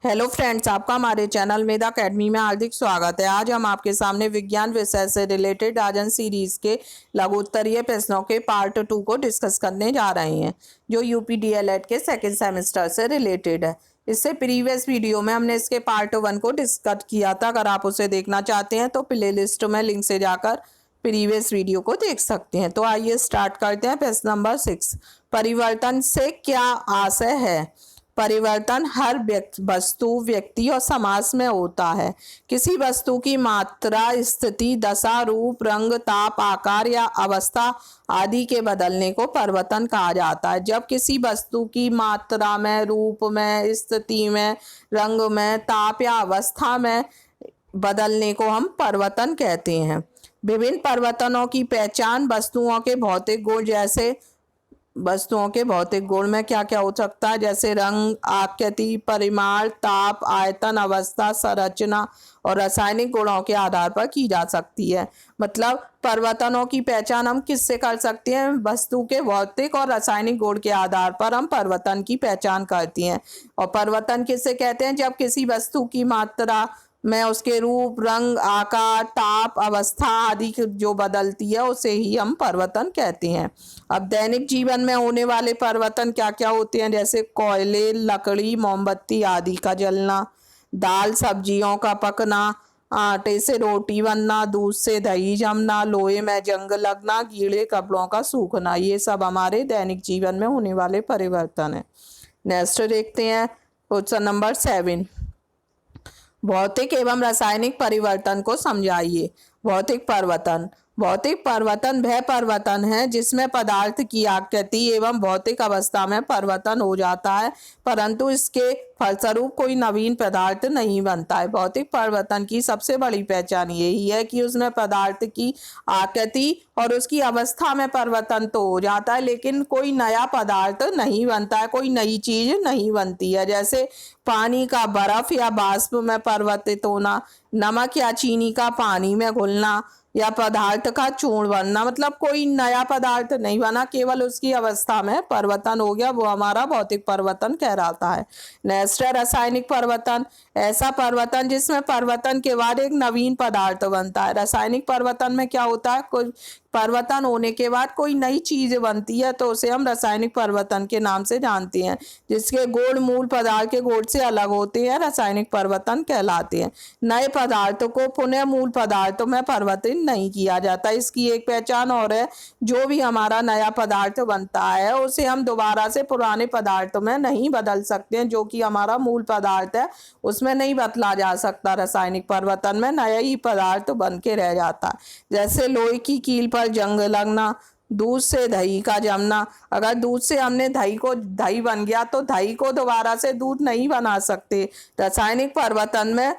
Hello friends, आपका हमारे channel मेधा academy में हार्दिक स्वागत है। आज हम आपके सामने विज्ञान विषय से रिलेटेड राजन सीरीज के लघुत्तरीय प्रश्नों के पार्ट 2 को डिस्कस करने जा रहे हैं, जो यूपी डीएलएड के सेकंड सेमेस्टर से रिलेटेड है। इससे प्रीवियस वीडियो में हमने इसके पार्ट 1 को डिस्कस किया था। अगर आप उसे देखना चाहते हैं तो प्ले लिस्ट में लिंक से जाकर प्रीवियस वीडियो को देख सकते हैं। तो आइए स्टार्ट करते हैं। प्रश्न नंबर 6, परिवर्तन से क्या आशय है? परिवर्तन हर वस्तु, व्यक्ति और समाज में होता है। किसी वस्तु की मात्रा, स्थिति, दशा, रूप, रंग, ताप, आकार या अवस्था आदि के बदलने को परिवर्तन कहा जाता है। जब किसी वस्तु की मात्रा में, रूप में, स्थिति में, रंग में, ताप या अवस्था में बदलने को हम परिवर्तन कहते हैं। विभिन्न परिवर्तनों की पहचान वस्तुओं के भौतिक गुण, जैसे वस्तुओं के भौतिक गुण में क्या क्या हो सकता है, जैसे रंग, आकृति, परिमाण, ताप, आयतन, अवस्था, संरचना और रासायनिक गुणों के आधार पर की जा सकती है। मतलब परिवर्तनों की पहचान हम किससे कर सकते हैं? वस्तु के भौतिक और रासायनिक गुण के आधार पर हम परिवर्तन की पहचान करती हैं। और परिवर्तन किससे कहते हैं? जब किसी वस्तु की मात्रा में उसके रूप, रंग, आकार, ताप, अवस्था आदि जो बदलती है उसे ही हम परिवर्तन कहते हैं। अब दैनिक जीवन में होने वाले परिवर्तन क्या क्या होते हैं, जैसे कोयले, लकड़ी, मोमबत्ती आदि का जलना, दाल सब्जियों का पकना, आटे से रोटी बनना, दूध से दही जमना, लोहे में जंग लगना, गीले कपड़ों का सूखना, ये सब हमारे दैनिक जीवन में होने वाले परिवर्तन है। नेक्स्ट देखते हैं क्वेश्चन नंबर 7, भौतिक एवं रासायनिक परिवर्तन को समझाइए। भौतिक परिवर्तन वह परिवर्तन है जिसमें पदार्थ की आकृति एवं भौतिक अवस्था में परिवर्तन हो जाता है, परंतु इसके फलस्वरूप कोई नवीन पदार्थ नहीं बनता है। भौतिक परिवर्तन की सबसे बड़ी पहचान यही है कि उसमें पदार्थ की आकृति और उसकी अवस्था में परिवर्तन तो हो जाता है, लेकिन कोई नया पदार्थ नहीं बनता है, कोई नई चीज नहीं बनती है। जैसे पानी का बर्फ या बाष्प में परिवर्तित होना, नमक या चीनी का पानी में घुलना या पदार्थ का चूर्ण बनना, मतलब कोई नया पदार्थ नहीं बना, केवल उसकी अवस्था में परिवर्तन हो गया, वो हमारा भौतिक परिवर्तन कहलाता है। नेक्स्ट है रासायनिक परिवर्तन। ऐसा परिवर्तन जिसमें परिवर्तन के बाद एक नवीन पदार्थ बनता है। रासायनिक परिवर्तन में क्या होता है, कोई परिवर्तन होने के बाद कोई नई चीज बनती है तो उसे हम रासायनिक परिवर्तन के नाम से जानते हैं। जिसके गुण मूल पदार्थ के गुण से अलग होते हैं, रासायनिक परिवर्तन कहलाते हैं। नए पदार्थ को पुनः मूल पदार्थों में परिवर्तित नहीं किया जाता। इसकी एक पहचान और है, जो भी हमारा नया पदार्थ बनता है उसे हम दोबारा से पुराने पदार्थों में नहीं बदल सकते हैं। जो कि हमारा मूल पदार्थ है उसमें नहीं बदला जा सकता। रासायनिक परिवर्तन में नया ही पदार्थ बन के रह जाता है। जैसे लोहे की कील पर जंग लगना, दूध से दही का जमना। अगर दूध से हमने दही बन गया तो दही को दोबारा से दूध नहीं बना सकते। रासायनिक परिवर्तन में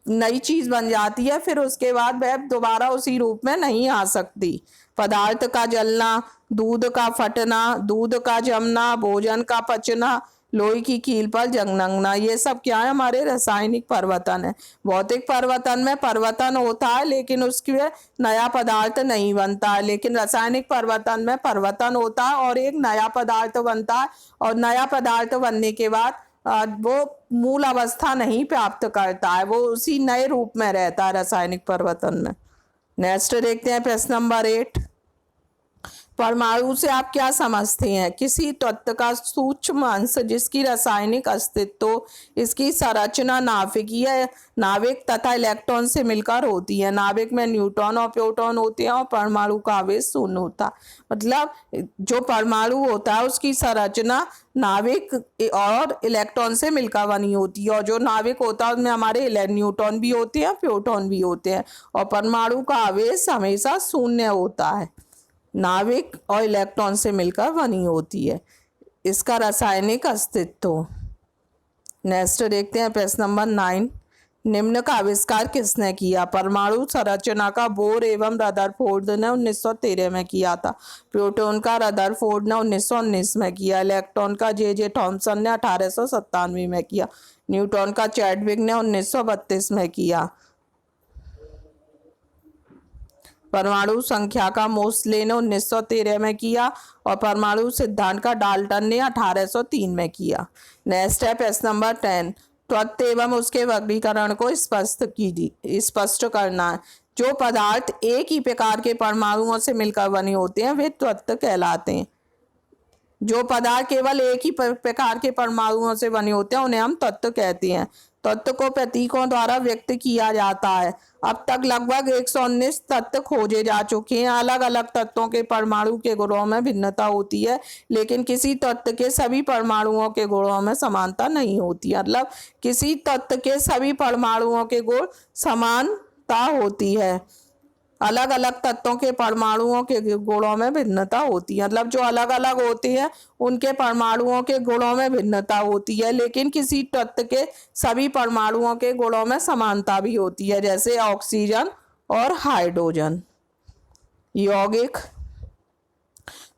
नई चीज बन जाती है, फिर उसके बाद वह दोबारा उसी रूप में नहीं आ सकती। पदार्थ का जलना, दूध का फटना, दूध का जमना, भोजन का पचना, लोहे की कील पर जंग लगना, ये सब क्या है? हमारे रासायनिक परिवर्तन है। भौतिक परिवर्तन में परिवर्तन होता है लेकिन उसके नया पदार्थ नहीं बनता है, लेकिन रासायनिक परिवर्तन में परिवर्तन होता है और एक नया पदार्थ बनता है, और नया पदार्थ बनने के बाद वो मूल अवस्था नहीं प्राप्त करता है, वो उसी नए रूप में रहता है रासायनिक परिवर्तन में। नेक्स्ट देखते हैं प्रश्न नंबर 8, परमाणु से आप क्या समझते हैं? किसी तत्व का सूक्ष्म अंश जिसकी रासायनिक अस्तित्व, इसकी संरचना नाभिक तथा इलेक्ट्रॉन से मिलकर होती है। नाभिक में न्यूट्रॉन और प्रोटॉन होते हैं और परमाणु का आवेश शून्य होता है। मतलब जो परमाणु होता है उसकी संरचना नाभिक और इलेक्ट्रॉन से मिलकर बनी होती है, और जो नाभिक होता है उसमें हमारे न्यूट्रॉन भी होते हैं, प्रोटॉन भी होते हैं, और परमाणु का आवेश हमेशा शून्य होता है। नाभिक और इलेक्ट्रॉन से मिलकर बनी होती है। इसका रासायनिक अस्तित्व। नेक्स्ट देखते हैं प्रश्न नंबर 9, निम्न का आविष्कार किसने किया? परमाणु संरचना का बोर एवं रदरफोर्ड ने 1913 में किया था। प्रोटॉन का रदरफोर्ड ने 1919 में किया। इलेक्ट्रॉन का जे थॉमसन ने 1897 में किया। न्यूटन का चैडविक ने 1932 में किया। परमाणु संख्या का मोस्ले ने 1913 में किया और परमाणु सिद्धांत का डाल्टन ने 1803 में किया। नेक्स्ट है प्रश्न नंबर 10, तत्व एवं उसके वर्गीकरण को स्पष्ट करना है। जो पदार्थ एक ही प्रकार के परमाणुओं से मिलकर बने होते हैं वे तत्व कहलाते हैं। जो पदार्थ केवल एक ही प्रकार के परमाणुओं से बने होते हैं उन्हें हम तत्व कहते हैं। तत्व को प्रतीकों द्वारा व्यक्त किया जाता है। अब तक लगभग 119 तत्व खोजे जा चुके हैं। अलग अलग तत्वों के परमाणु के गुणों में भिन्नता होती है, लेकिन किसी तत्व के सभी परमाणुओं के गुणों में समानता नहीं होती। मतलब किसी तत्व के सभी परमाणुओं के गुण समानता होती है, अलग अलग तत्वों के परमाणुओं के गुणों में भिन्नता होती है। मतलब जो अलग अलग होते हैं उनके परमाणुओं के गुणों में भिन्नता होती है, लेकिन किसी तत्व के सभी परमाणुओं के गुणों में समानता भी होती है, जैसे ऑक्सीजन और हाइड्रोजन। यौगिक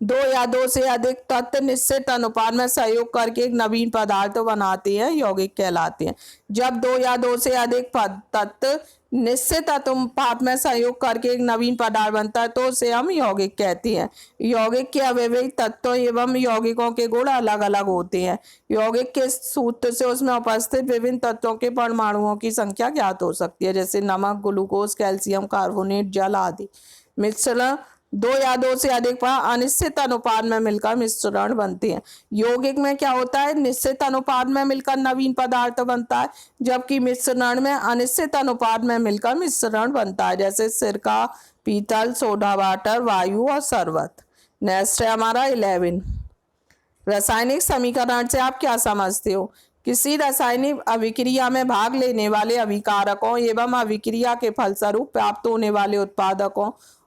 दो या दो से अधिक तत्व निश्चित अनुपात में सहयोग करके एक नवीन पदार्थ बनाते हैं, यौगिक कहलाते हैं। जब दो या दो से अधिक तत्व निश्चित अनुपात में सहयोग करके एक नवीन पदार्थ बनता है तो उसे हम यौगिक कहते हैं। यौगिक के अवयवी तत्वों एवं यौगिकों के गुण अलग अलग होते हैं। यौगिक के सूत्र से उसमें उपस्थित विभिन्न तत्वों के परमाणुओं की संख्या ज्ञात हो सकती है, जैसे नमक, ग्लूकोज, कैल्शियम कार्बोनेट, जल आदि। मिश्रण दो या दो से अधिक अनिश्चित अनुपात में मिलकर मिश्रण बनते हैं। यौगिक में क्या होता है, निश्चित अनुपात में मिलकर नवीन पदार्थ बनता है, जबकि मिश्रण में अनिश्चित अनुपात में मिलकर मिश्रण बनता है, जैसे सिरका, पीतल, सोडा वाटर, वायु और शरबत। नेक्स्ट है हमारा 11। रासायनिक समीकरण से आप क्या समझते हो? किसी रासायनिक अभिक्रिया में भाग लेने वाले अभिकारकों एवं अभिक्रिया के फलस्वरूप प्राप्त होने वाले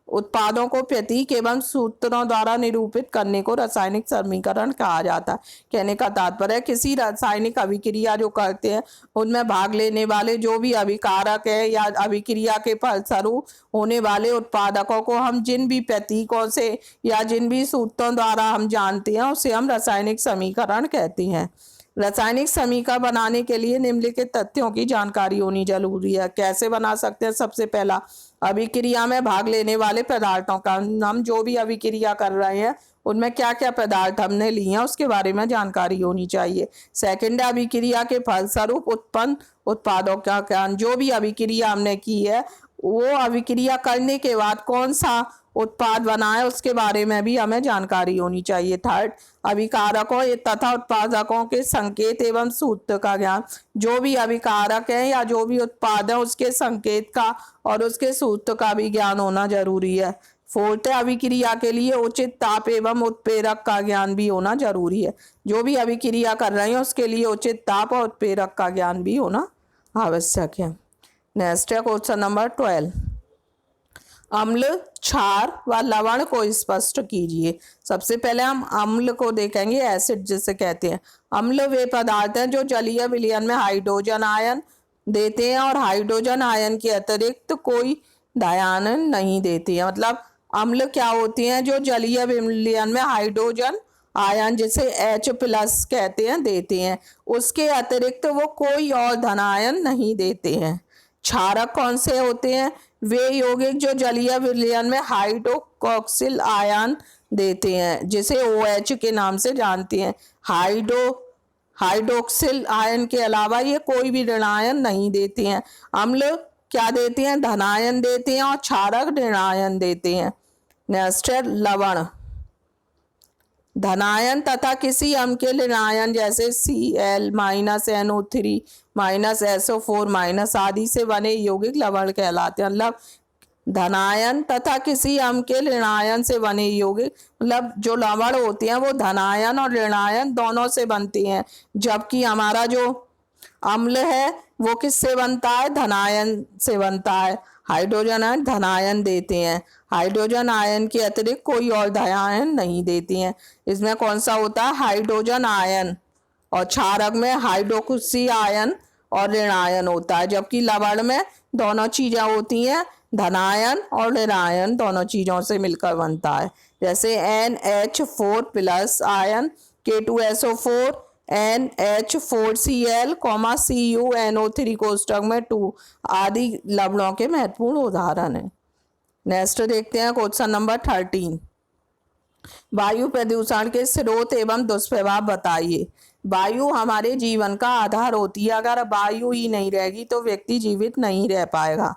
उत्पादों को प्रतीक एवं सूत्रों द्वारा निरूपित करने को रासायनिक समीकरण कहा जाता है। कहने का तात्पर्य किसी रासायनिक अभिक्रिया जो करते हैं उनमें भाग लेने वाले जो भी अभिकारक है या अभिक्रिया के फलस्वरूप होने वाले उत्पादकों को हम जिन भी प्रतीकों से या जिन भी सूत्रों द्वारा हम जानते हैं उसे हम रासायनिक समीकरण कहते हैं। रासायनिक समीकरण बनाने के लिए निम्नलिखित तथ्यों की जानकारी होनी जरूरी है। कैसे बना सकते हैं? सबसे पहला, अभिक्रिया में भाग लेने वाले पदार्थों का, हम जो भी अभिक्रिया कर रहे हैं उनमें क्या क्या पदार्थ हमने लिए हैं उसके बारे में जानकारी होनी चाहिए। सेकंड, अभिक्रिया के फलस्वरूप उत्पन्न उत्पादों का ज्ञान, जो भी अभिक्रिया हमने की है वो अभिक्रिया करने के बाद कौन सा उत्पाद बना है उसके बारे में भी हमें जानकारी होनी चाहिए। थर्ड, अभिकारकों तथा उत्पादकों के संकेत एवं सूत्र का ज्ञान, जो भी अभिकारक है या जो भी उत्पाद है उसके संकेत का और उसके सूत्र का भी ज्ञान होना जरूरी है। फोर्थ, अभिक्रिया के लिए उचित ताप एवं उत्प्रेरक का ज्ञान भी होना जरूरी है। जो भी अभिक्रिया कर रहे हैं उसके लिए उचित ताप और उत्प्रेरक का ज्ञान भी होना आवश्यक है। नेक्स्ट है क्वेश्चन नंबर 12। अम्ल, क्षार व लवण को स्पष्ट कीजिए। सबसे पहले हम अम्ल को देखेंगे, एसिड जिसे कहते हैं। अम्ल वे पदार्थ हैं जो जलीय विलयन में हाइड्रोजन आयन देते हैं और हाइड्रोजन आयन के अतिरिक्त कोई आयन नहीं देते हैं। मतलब अम्ल क्या होते हैं? जो जलीय विलयन में हाइड्रोजन आयन जिसे H+ कहते हैं देते हैं, उसके अतिरिक्त वो कोई और धनायन नहीं देते हैं। क्षारक कौन से होते हैं? वे यौगिक जो जलीय विलयन में हाइड्रोक्सिल आयन देते हैं, जिसे OH के नाम से जानते हैं। हाइड्रोक्सिल आयन के अलावा ये कोई भी ऋणायन नहीं देते हैं। अम्ल क्या देते हैं? धनायन देते हैं और क्षारक ऋणायन देते हैं। नेक्स्ट है लवण। धनायन तथा किसी अम्ल के ऋणायन जैसे Cl -NO3 -SO4 आदि से बने यौगिक लवण कहलाते हैं। मतलब धनायन तथा किसी अम्ल के ऋणायन से बने यौगिक, मतलब जो लवण होते हैं वो धनायन और ऋणायन दोनों से बनते हैं, जबकि हमारा जो अम्ल है वो किससे बनता है? धनायन से बनता है। हाइड्रोजन आयन धनायन देते हैं, हाइड्रोजन आयन के अतिरिक्त कोई और धनायन नहीं देते हैं। इसमें कौन सा होता है? Hydrogen ion. और क्षारक में हाइड्रोक्सी आयन और ऋणायन होता है, जबकि लवण में दोनों चीजें होती हैं, धनायन और ऋणायन दोनों चीजों से मिलकर बनता है। जैसे NH4+ ion, K2SO4, NH4Cl, CuNO3 कोष्टक में 2 आदि लवणों के महत्वपूर्ण उदाहरण हैं। नेक्स्ट देखते हैं क्वेश्चन नंबर 13। वायु प्रदूषण के स्रोत एवं दुष्प्रभाव बताइए। वायु हमारे जीवन का आधार होती है। अगर वायु ही नहीं रहेगी तो व्यक्ति जीवित नहीं रह पाएगा।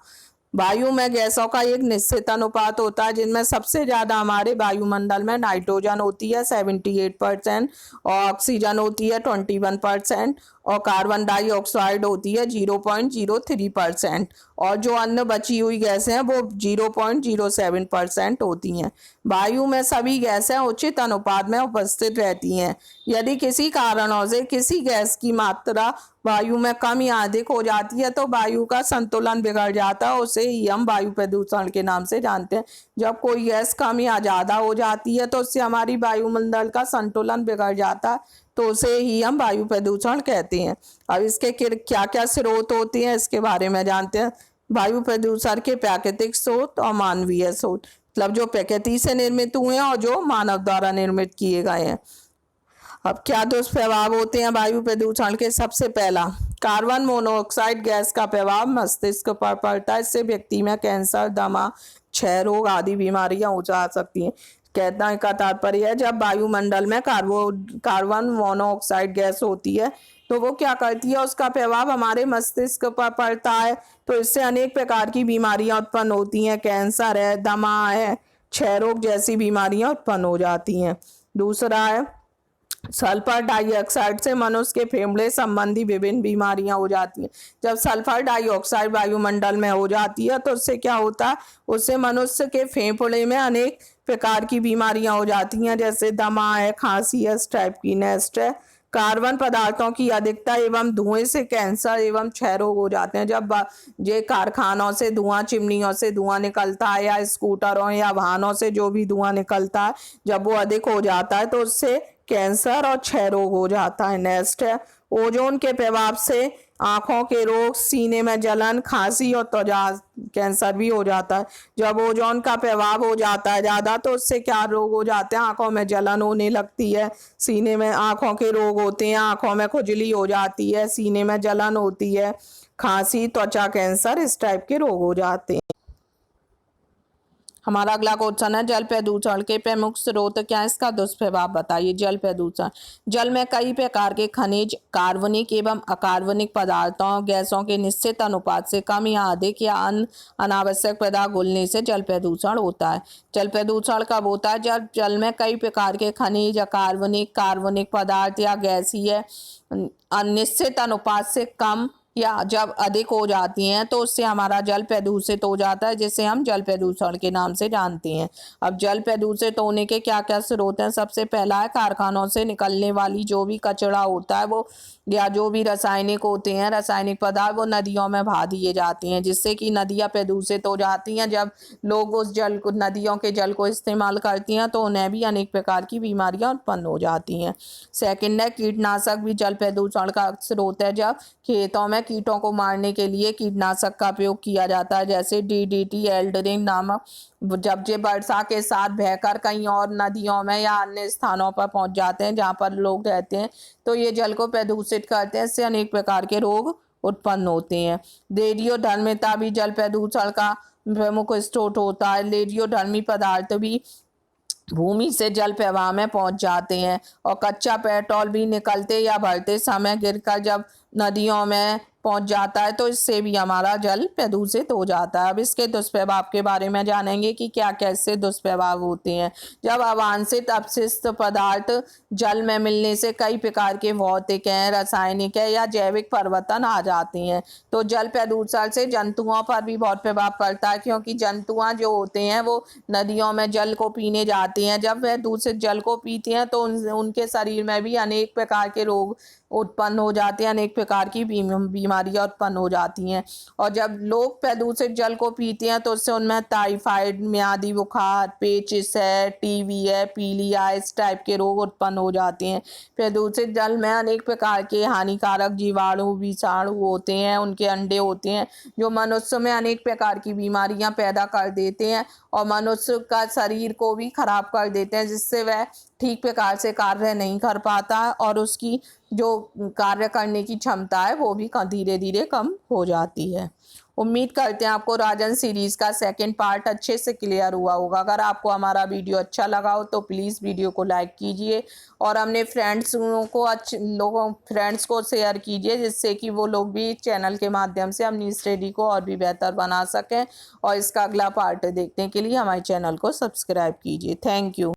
वायु में गैसों का एक निश्चित अनुपात होता है, जिनमें सबसे ज्यादा हमारे वायुमंडल में नाइट्रोजन होती है 78% और ऑक्सीजन होती है 21% और कार्बन डाइऑक्साइड होती है 0.03% और जो अन्य बची हुई गैसें हैं वो 0.07% होती हैं। वायु में सभी गैसें उचित अनुपात में उपस्थित रहती हैं। यदि किसी कारणों से किसी गैस की मात्रा वायु में कम या अधिक हो जाती है तो वायु का संतुलन बिगड़ जाता है। उसे ही हम वायु प्रदूषण के नाम से जानते हैं। जब कोई गैस कम या ज्यादा हो जाती है तो उससे हमारी वायुमंडल का संतुलन बिगड़ जाता है, तो उसे ही हम वायु प्रदूषण कहते हैं। अब इसके क्या क्या स्रोत होते हैं इसके बारे में जानते हैं। वायु प्रदूषण के प्राकृतिक स्रोत और मानवीय स्रोत, मतलब जो प्रकृति से निर्मित हुए हैं और जो मानव द्वारा निर्मित किए गए हैं। अब क्या दुष्प्रभाव होते हैं वायु प्रदूषण के। सबसे पहला, कार्बन मोनोऑक्साइड गैस का प्रभाव मस्तिष्क पर पड़ता है। इससे व्यक्ति में कैंसर, दमा, क्षय रोग आदि बीमारियां हो जा सकती हैं। कहने का तात्पर्य है, जब वायुमंडल में कार्बन मोनोऑक्साइड गैस होती है तो वो क्या करती है, उसका प्रभाव हमारे मस्तिष्क पर पड़ता है, तो इससे अनेक प्रकार की बीमारियां उत्पन्न होती हैं। कैंसर है, दमा है, क्षय रोग जैसी बीमारियां उत्पन्न हो जाती हैं। दूसरा है, सल्फर डाइऑक्साइड से मनुष्य के फेफड़े संबंधी विभिन्न बीमारियां हो जाती हैं। जब सल्फर डाइऑक्साइड वायुमंडल में हो जाती है तो उससे क्या होता है, उससे मनुष्य के फेफड़े में अनेक प्रकार की बीमारियां हो जाती हैं, जैसे दमा है, खांसी है, इस टाइप की। नेक्स्ट है, कार्बन पदार्थों की अधिकता एवं धुएं से कैंसर एवं क्षय रोग हो जाते हैं। जब ये कारखानों से धुआं, चिमनियों से धुआं निकलता है या स्कूटरों या वाहनों से जो भी धुआं निकलता है, जब वो अधिक हो जाता है तो उससे कैंसर और क्षय रोग हो जाता है। नेक्स्ट है, ओजोन के प्रभाव से आंखों के रोग, सीने में जलन, खांसी और त्वचा कैंसर भी हो जाता है। जब ओजोन का प्रभाव हो जाता है ज्यादा तो उससे क्या रोग हो जाते हैं, आंखों में जलन होने लगती है, सीने में आंखों के रोग होते हैं, आंखों में खुजली हो जाती है, सीने में जलन होती है, खांसी, त्वचा कैंसर, इस टाइप के रोग हो जाते हैं। हमारा अगला क्वेश्चन है, जल प्रदूषण के प्रमुख स्रोत क्या है, इसका दुष्प्रभाव बताइए। जल प्रदूषण, जल में कई प्रकार के खनिज, कार्बनिक एवं अकार्बनिक पदार्थों, गैसों के निश्चित अनुपात से कम या अधिक या अन्य अनावश्यक पदार्थ घुलने से जल प्रदूषण होता है। जल प्रदूषण कब होता है, जब जल में कई प्रकार के खनिज, अकार्बनिक, कार्बनिक पदार्थ या गैसीय अनिश्चित अनुपात से कम या जब अधिक हो जाती हैं तो उससे हमारा जल प्रदूषित हो जाता है, जिसे हम जल प्रदूषण के नाम से जानते हैं। अब जल प्रदूषित होने के क्या क्या स्रोत हैं। सबसे पहला है, कारखानों से निकलने वाली जो भी कचरा होता है वो, या जो भी रासायनिक होते हैं, रासायनिक पदार्थ, वो नदियों में बहा दिए जाते हैं, जिससे कि नदियाँ प्रदूषित हो जाती हैं। जब लोग उस जल को, नदियों के जल को इस्तेमाल करती हैं तो उन्हें भी अनेक प्रकार की बीमारियां उत्पन्न हो जाती हैं। सेकंड है, कीटनाशक भी जल प्रदूषण का स्रोत है। जब खेतों में कीटों को मारने के लिए कीटनाशक का प्रयोग किया जाता है, जैसे DDT, एल्ड्रिन नामक, जब ये वर्षा के साथ बहकर कहीं और नदियों में या अन्य स्थानों पर पहुंच जाते हैं जहां पर लोग रहते हैं तो ये जल को प्रदूषित करते हैं। इससे अनेक प्रकार के रोग उत्पन्न होते हैं। रेडियोधर्मिता भी जल प्रदूषण का प्रमुख स्रोत होता है। रेडियोधर्मी पदार्थ भी भूमि से जल प्रवाह में पहुंच जाते हैं और कच्चा पेट्रोल भी निकलते या भरते समय गिरकर जब नदियों में पहुंच जाता है तो इससे भी हमारा जल प्रदूषित हो जाता है। अब इसके दुष्प्रभाव के बारे में जानेंगे कि क्या क्या इससे दुष्प्रभाव होते हैं। जब अवांछित अपशिष्ट पदार्थ जल में मिलने से कई प्रकार के भौतिक हैं, रासायनिक है या जैविक परिवर्तन आ जाते हैं, तो जल प्रदूषण से जंतुओं पर भी बहुत प्रभाव पड़ता है, क्योंकि जंतुआं जो होते हैं वो नदियों में जल को पीने जाते हैं। जब वह दूषित जल को पीते हैं तो उनके शरीर में भी अनेक प्रकार के रोग उत्पन्न हो जाते हैं, अनेक प्रकार की बीमारियां उत्पन्न हो जाती हैं। और जब लोग प्रदूषित जल को पीते हैं तो उससे उनमें टाइफाइड, मियादी बुखार, पेचिश है, टीबी है, पीलिया, इस टाइप के रोग उत्पन्न हो जाते हैं। प्रदूषित जल में अनेक प्रकार के हानिकारक जीवाणु, विषाणु होते हैं, उनके अंडे होते हैं जो मनुष्य में अनेक प्रकार की बीमारियां पैदा कर देते हैं और मनुष्य का शरीर को भी खराब कर देते हैं, जिससे वह ठीक प्रकार से कार्य नहीं कर पाता और उसकी जो कार्य करने की क्षमता है वो भी धीरे धीरे कम हो जाती है। उम्मीद करते हैं आपको राजन सीरीज़ का सेकंड पार्ट अच्छे से क्लियर हुआ होगा। अगर आपको हमारा वीडियो अच्छा लगा हो तो प्लीज़ वीडियो को लाइक कीजिए और अपने फ्रेंड्स को शेयर कीजिए, जिससे कि वो लोग भी चैनल के माध्यम से अपनी स्टडी को और भी बेहतर बना सकें। और इसका अगला पार्ट देखने के लिए हमारे चैनल को सब्सक्राइब कीजिए। Thank you.